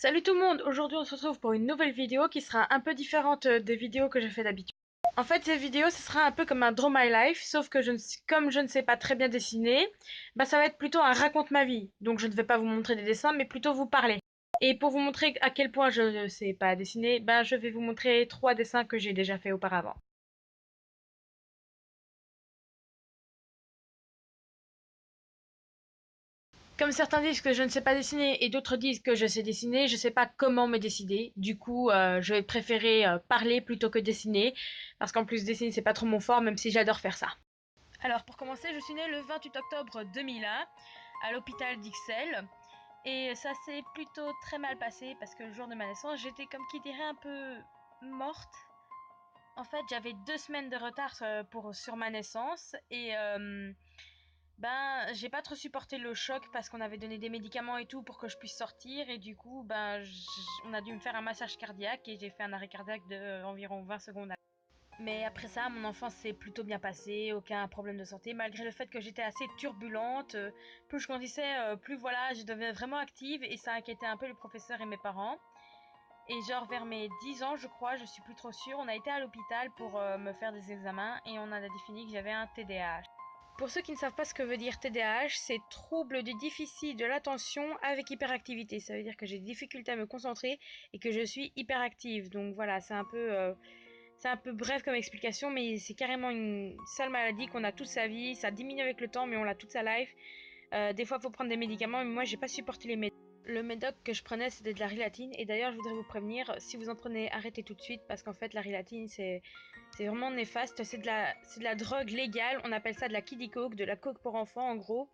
Salut tout le monde, aujourd'hui on se retrouve pour une nouvelle vidéo qui sera un peu différente des vidéos que je fais d'habitude. En fait cette vidéo ce sera un peu comme un Draw My Life, sauf que comme je ne sais pas très bien dessiner, bah ça va être plutôt un raconte ma vie. Donc je ne vais pas vous montrer des dessins mais plutôt vous parler. Et pour vous montrer à quel point je ne sais pas dessiner, bah je vais vous montrer 3 dessins que j'ai déjà fait auparavant. Comme certains disent que je ne sais pas dessiner et d'autres disent que je sais dessiner, je ne sais pas comment me décider. Du coup, je vais préférer parler plutôt que dessiner, parce qu'en plus dessiner c'est pas trop mon fort, même si j'adore faire ça. Alors pour commencer, je suis née le 28 octobre 2001 à l'hôpital d'Ixelles. Et ça s'est plutôt très mal passé parce que le jour de ma naissance, j'étais comme qui dirait un peu morte. En fait, j'avais 2 semaines de retard sur ma naissance et ben, j'ai pas trop supporté le choc parce qu'on avait donné des médicaments et tout pour que je puisse sortir et du coup, ben, on a dû me faire un massage cardiaque et j'ai fait un arrêt cardiaque de environ 20 secondes. Mais après ça, mon enfance s'est plutôt bien passée, aucun problème de santé, malgré le fait que j'étais assez turbulente. Plus je grandissais, plus voilà, je devenais vraiment active et ça inquiétait un peu les professeurs et mes parents. Et genre vers mes 10 ans, je crois, je suis plus trop sûre, on a été à l'hôpital pour me faire des examens et on a défini que j'avais un TDAH. Pour ceux qui ne savent pas ce que veut dire TDAH, c'est trouble du déficit de l'attention avec hyperactivité. Ça veut dire que j'ai des difficultés à me concentrer et que je suis hyperactive. Donc voilà, c'est un peu bref comme explication, mais c'est carrément une sale maladie qu'on a toute sa vie. Ça diminue avec le temps, mais on l'a toute sa life. Des fois, il faut prendre des médicaments, mais moi, j'ai pas supporté les médicaments. Le médoc que je prenais, c'était de la rilatine. Et d'ailleurs, je voudrais vous prévenir, si vous en prenez, arrêtez tout de suite, parce qu'en fait, la rilatine, c'est vraiment néfaste. C'est de la drogue légale. On appelle ça de la kiddie coke, de la coke pour enfants, en gros.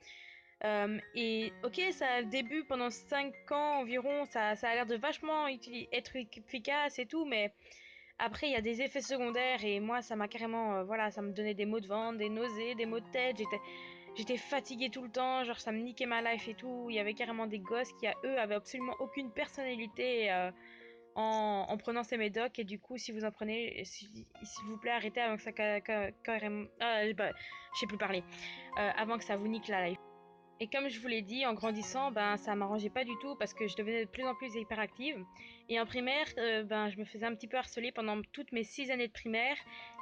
Et ok, ça a le début pendant 5 ans environ, ça a l'air de vachement être efficace et tout, mais après, il y a des effets secondaires et moi, ça m'a carrément, voilà, ça me donnait des maux de ventre, des nausées, des maux de tête. J'étais fatiguée tout le temps, genre ça me niquait ma life et tout. Il y avait carrément des gosses qui, eux, avaient absolument aucune personnalité en prenant ces médocs. Et du coup, si vous en prenez, s'il vous plaît, arrêtez avant que ça carrément, bah, je sais plus parler, avant que ça vous nique la life. Et comme je vous l'ai dit, en grandissant, ben ça m'arrangeait pas du tout parce que je devenais de plus en plus hyperactive. Et en primaire, ben je me faisais un petit peu harceler pendant toutes mes 6 années de primaire.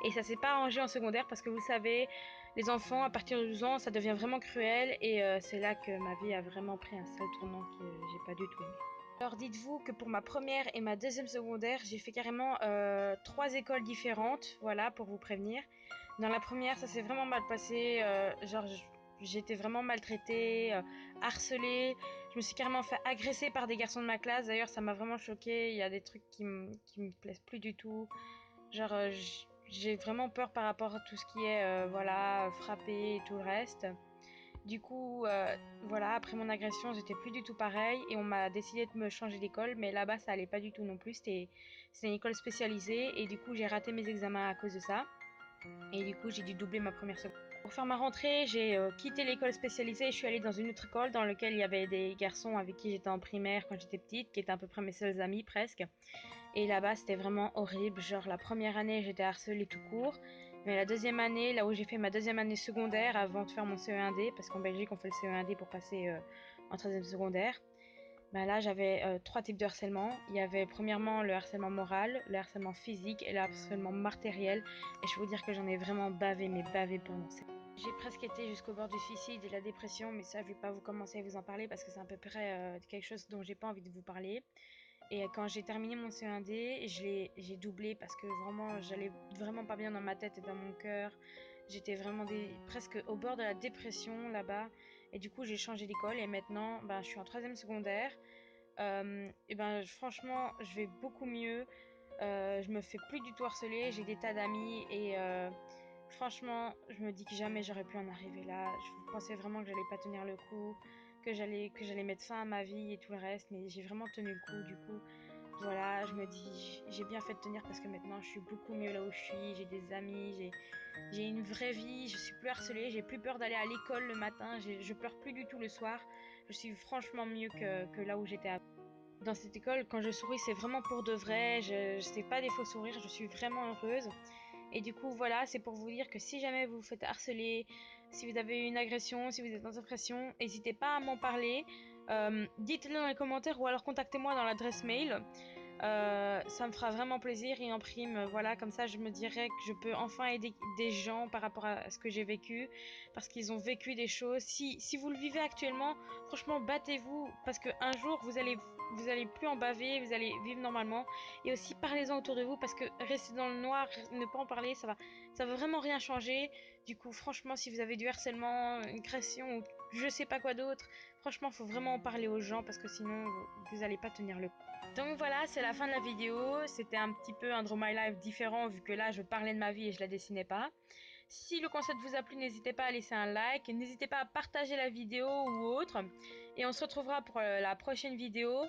Et ça s'est pas arrangé en secondaire parce que vous savez, les enfants à partir de 12 ans, ça devient vraiment cruel. Et c'est là que ma vie a vraiment pris un sale tournant que j'ai pas du tout aimé. Alors dites-vous que pour ma première et ma deuxième secondaire, j'ai fait carrément 3 écoles différentes, voilà, pour vous prévenir. Dans la première, ça s'est vraiment mal passé, j'ai été vraiment maltraitée, harcelée. Je me suis carrément fait agresser par des garçons de ma classe. D'ailleurs, ça m'a vraiment choquée. Il y a des trucs qui me plaisent plus du tout. Genre, j'ai vraiment peur par rapport à tout ce qui est, voilà, frapper et tout le reste. Du coup, voilà, après mon agression, j'étais plus du tout pareil et on m'a décidé de me changer d'école, mais là-bas, ça allait pas du tout non plus. C'était une école spécialisée et du coup, j'ai raté mes examens à cause de ça. Et du coup, j'ai dû doubler ma première seconde. Pour faire ma rentrée, j'ai quitté l'école spécialisée et je suis allée dans une autre école dans laquelle il y avait des garçons avec qui j'étais en primaire quand j'étais petite, qui étaient à peu près mes seuls amis presque. Et là-bas, c'était vraiment horrible. Genre, la première année, j'étais harcelée tout court. Mais la deuxième année, là où j'ai fait ma deuxième année secondaire, avant de faire mon CE1D, parce qu'en Belgique, on fait le CE1D pour passer en troisième secondaire, bah là, j'avais 3 types de harcèlement. Il y avait premièrement le harcèlement moral, le harcèlement physique et le harcèlement matériel. Et je peux vous dire que j'en ai vraiment bavé, mais bavé pendant ça. J'ai presque été jusqu'au bord du suicide et de la dépression, mais ça, je vais pas vous commencer à vous en parler parce que c'est à peu près quelque chose dont j'ai pas envie de vous parler. Et quand j'ai terminé mon CE1D, j'ai doublé parce que vraiment, j'allais vraiment pas bien dans ma tête et dans mon cœur. J'étais vraiment presque au bord de la dépression là-bas. Et du coup, j'ai changé d'école et maintenant, ben, je suis en troisième secondaire. Et ben, franchement, je vais beaucoup mieux. Je me fais plus du tout harceler. J'ai des tas d'amis et franchement, je me dis que jamais j'aurais pu en arriver là. Je pensais vraiment que j'allais pas tenir le coup, que j'allais mettre fin à ma vie et tout le reste, mais j'ai vraiment tenu le coup. Du coup, voilà, je me dis j'ai bien fait de tenir parce que maintenant je suis beaucoup mieux là où je suis. J'ai des amis, j'ai une vraie vie. Je suis plus harcelée, j'ai plus peur d'aller à l'école le matin. Je pleure plus du tout le soir. Je suis franchement mieux que là où j'étais avant. Dans cette école, quand je souris, c'est vraiment pour de vrai. Je sais pas des faux sourires. Je suis vraiment heureuse. Et du coup, voilà, c'est pour vous dire que si jamais vous vous faites harceler, si vous avez une agression, si vous êtes en dépression, n'hésitez pas à m'en parler. Dites-le dans les commentaires ou alors contactez-moi dans l'adresse mail. Ça me fera vraiment plaisir et en prime, voilà, comme ça je me dirais que je peux enfin aider des gens par rapport à ce que j'ai vécu, parce qu'ils ont vécu des choses. Si vous le vivez actuellement, franchement, battez-vous, parce qu'un jour vous allez plus en baver, vous allez vivre normalement. Et aussi parlez-en autour de vous, parce que rester dans le noir, ne pas en parler, ça va vraiment rien changer. Du coup, franchement, si vous avez du harcèlement, une pression ou je sais pas quoi d'autre, franchement, faut vraiment en parler aux gens, parce que sinon vous allez pas tenir le coup. Donc voilà, c'est la fin de la vidéo. C'était un petit peu un Draw My Life différent vu que là je parlais de ma vie et je la dessinais pas. Si le concept vous a plu, n'hésitez pas à laisser un like, n'hésitez pas à partager la vidéo ou autre. Et on se retrouvera pour la prochaine vidéo.